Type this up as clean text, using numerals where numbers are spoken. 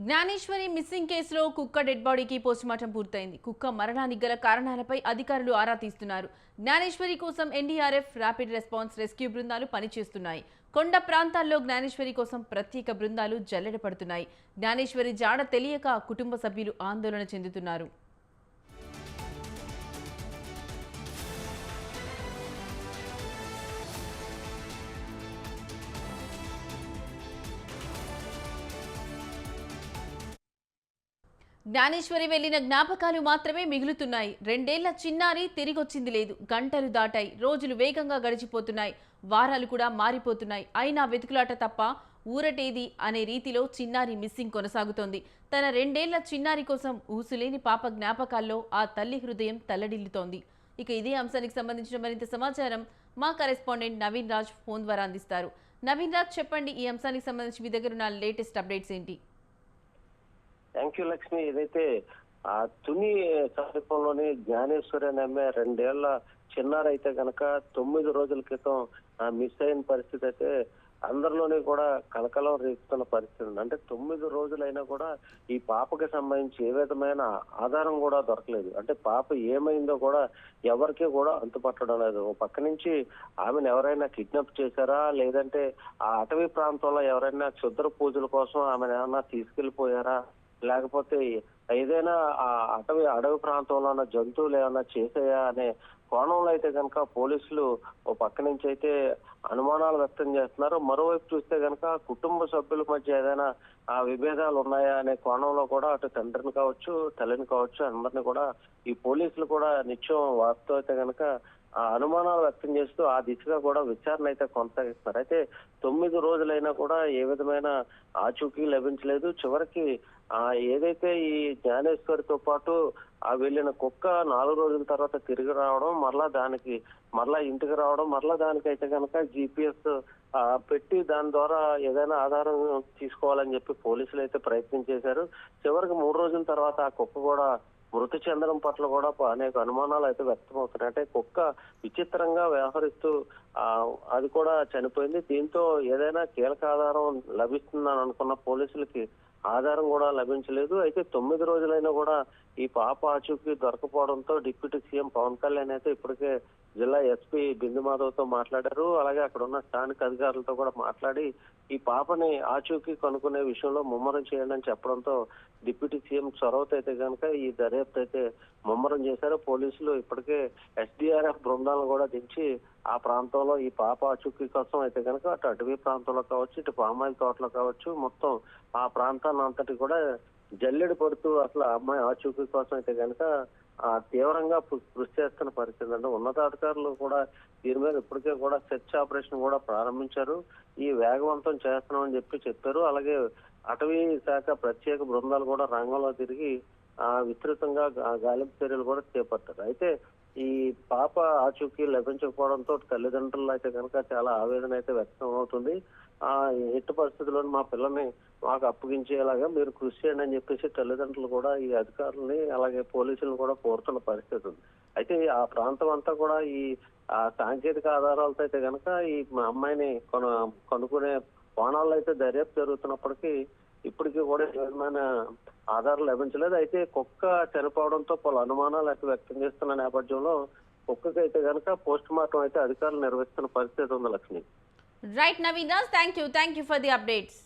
Gnaneshwari missing కేసులో కుక్క dead బాడీకి పోస్టుమార్టం పూర్తయింది. కుక్క మరణానికి గల కారణాలపై అధికారులు ఆరా తీస్తున్నారు. జ్ఞానేశ్వరి కోసం ఎన్డీఆర్ఎఫ్, ర్యాపిడ్ రెస్పాన్స్, రెస్క్యూ బృందాలు పనిచేస్తున్నాయి. కొండ ప్రాంతాల్లో జ్ఞానేశ్వరి కోసం ప్రత్యేక బృందాలు జల్లెడ పడుతున్నాయి. జ్ఞానేశ్వరి జాడ తెలియక కుటుంబ సభ్యులు ఆందోళన చెందుతున్నారు. జ్ఞానేశ్వరి వెళ్లిన జ్ఞాపకాలు మాత్రమే మిగులుతున్నాయి. 2 ఏళ్ల చిన్నారి తిరిగొచ్చింది లేదు. గంటలు దాటాయి, రోజులు వేగంగా గడిచిపోతున్నాయి, వారాలు కూడా మారిపోతున్నాయి. అయినా వెతుకులాట తప్ప ఊరటేది అనే రీతిలో చిన్నారి మిస్సింగ్ కొనసాగుతోంది. తన 2 ఏళ్ల చిన్నారి కోసం ఊసులేని పాప జ్ఞాపకాల్లో ఆ తల్లి హృదయం తల్లడిల్లుతోంది. ఇక ఇదే అంశానికి సంబంధించిన మరింత సమాచారం మా కరెస్పాండెంట్ నవీన్ రాజ్ ఫోన్ ద్వారా అందిస్తారు. నవీన్ రాజ్, చెప్పండి, ఈ అంశానికి సంబంధించి మీ దగ్గర ఉన్న లేటెస్ట్ అప్డేట్స్ ఏంటి? Thank you Lakshmi. ఏదైతే ఆ తుని సమీపంలోని జ్ఞానేశ్వరి అనే 2 ఏళ్ల చిన్నారైతే గనక 9 రోజుల క్రితం మిస్ అయిన పరిస్థితి అయితే అందరిలోనే కూడా కలకలం రేపుతున్న పరిస్థితి ఉంది. అంటే 9 రోజులైనా కూడా ఈ పాపకి సంబంధించి ఏ విధమైన ఆధారం కూడా దొరకలేదు. అంటే పాప ఏమైందో కూడా ఎవరికి కూడా అంతుపట్టడం లేదు. ఓ పక్క నుంచి ఆమెను ఎవరైనా కిడ్నాప్ చేశారా, లేదంటే ఆ అటవీ ప్రాంతంలో ఎవరైనా క్షుద్ర పూజల కోసం ఆమెను ఏమన్నా తీసుకెళ్లిపోయారా, లేకపోతే ఏదైనా ఆ అడవి ప్రాంతంలో ఉన్న జంతువులు ఏమన్నా చేసాయా అనే కోణంలో అయితే కనుక పోలీసులు ఓ పక్క నుంచి అయితే అనుమానాలు వ్యక్తం చేస్తున్నారు. మరోవైపు చూస్తే కనుక కుటుంబ సభ్యుల మధ్య ఏదైనా విభేదాలు ఉన్నాయా అనే కోణంలో కూడా అటు తండ్రిని కావచ్చు, తల్లిని కావచ్చు, అందరినీ కూడా ఈ పోలీసులు కూడా నిత్యం వారితో అయితే కనుక ఆ అనుమానాలు వ్యక్తం చేస్తూ ఆ దిశగా కూడా విచారణ అయితే కొనసాగిస్తున్నారు. అయితే 9 రోజులైనా కూడా ఏ విధమైన ఆచూకీ లభించలేదు. చివరికి ఏదైతే ఈ జ్ఞానేశ్వరితో పాటు వెళ్ళిన కుక్క 4 రోజుల తర్వాత తిరిగి రావడం, మరలా ఇంటికి రావడం, మరలా దానికైతే కనుక GPS పెట్టి దాని ద్వారా ఏదైనా ఆధారం తీసుకోవాలని చెప్పి పోలీసులు అయితే ప్రయత్నం చేశారు. చివరికి 3 రోజుల తర్వాత ఆ కుక్క కూడా మృతి చెందడం పట్ల కూడా అనేక అనుమానాలు అయితే వ్యక్తమవుతున్నాయి. అంటే కుక్క విచిత్రంగా వ్యవహరిస్తూ అది కూడా చనిపోయింది. దీంతో ఏదైనా కీలక ఆధారం లభిస్తుందని అనుకున్న పోలీసులకి ఆధారం కూడా లభించలేదు. అయితే 9 రోజులైనా కూడా ఈ పాప ఆచూకీ దొరకపోవడంతో డిప్యూటీ సీఎం పవన్ కళ్యాణ్ అయితే ఇప్పటికే జిల్లా ఎస్పీ బిందు మాధవ్తో మాట్లాడారు. అలాగే అక్కడ ఉన్న స్థానిక అధికారులతో కూడా మాట్లాడి ఈ పాపని ఆచూకీ కనుక్కునే విషయంలో ముమ్మరం చేయండి అని చెప్పడంతో డిప్యూటీ సీఎం చొరవతో అయితే కనుక ఈ దర్యాప్తు అయితే ముమ్మరం చేశారు. పోలీసులు ఇప్పటికే ఎస్డీఆర్ఎఫ్ బృందాలను కూడా దించి ఆ ప్రాంతంలో ఈ పాప ఆచూకీ కోసం అయితే కనుక అటు అటవీ ప్రాంతంలో కావచ్చు, ఇటు పామాయిల్ తోటలో కావచ్చు, మొత్తం ఆ ప్రాంతాన్ని అంతటి కూడా జల్లెడ పడుతూ అసలు ఆ అమ్మాయి ఆచూకీ కోసం అయితే కనుక తీవ్రంగా కృషి చేస్తున్న పరిస్థితి. అంటే ఉన్నతాధికారులు కూడా దీని మీద ఇప్పటికే కూడా సెర్చ్ ఆపరేషన్ కూడా ప్రారంభించారు. ఈ వేగవంతం చేస్తున్నామని చెప్పారు. అలాగే అటవీ శాఖ ప్రత్యేక బృందాలు కూడా రంగంలో తిరిగి విస్తృతంగా గాలింపు చర్యలు కూడా చేపట్టారు. అయితే ఈ పాప ఆచూకీ లభించకపోవడంతో తల్లిదండ్రులు అయితే కనుక చాలా ఆవేదన అయితే వ్యక్తం అవుతుంది. ఎట్టి పరిస్థితుల్లో మా పిల్లల్ని మాకు అప్పగించేలాగా మీరు కృషి చేయండి అని చెప్పేసి తల్లిదండ్రులు కూడా ఈ అధికారులని అలాగే పోలీసులను కూడా కోరుతున్న పరిస్థితి ఉంది. అయితే ఆ ప్రాంతం అంతా కూడా ఈ సాంకేతిక ఆధారాలతో అయితే కనుక ఈ అమ్మాయిని కనుక్కునే కోణాల్లో అయితే దర్యాప్తు జరుగుతున్నప్పటికీ ఇప్పటికీ కూడా ఏ విధమైన ఆధారాలు లభించలేదు. అయితే కుక్క చనిపోవడంతో పలు అనుమానాలు అయితే వ్యక్తం చేస్తున్న నేపథ్యంలో కుక్కకి అయితే కనుక పోస్ట్ మార్టం అయితే అధికారులు నిర్వహిస్తున్న పరిస్థితి ఉంది Lakshmi. Right Naveen Raj, thank you for the updates.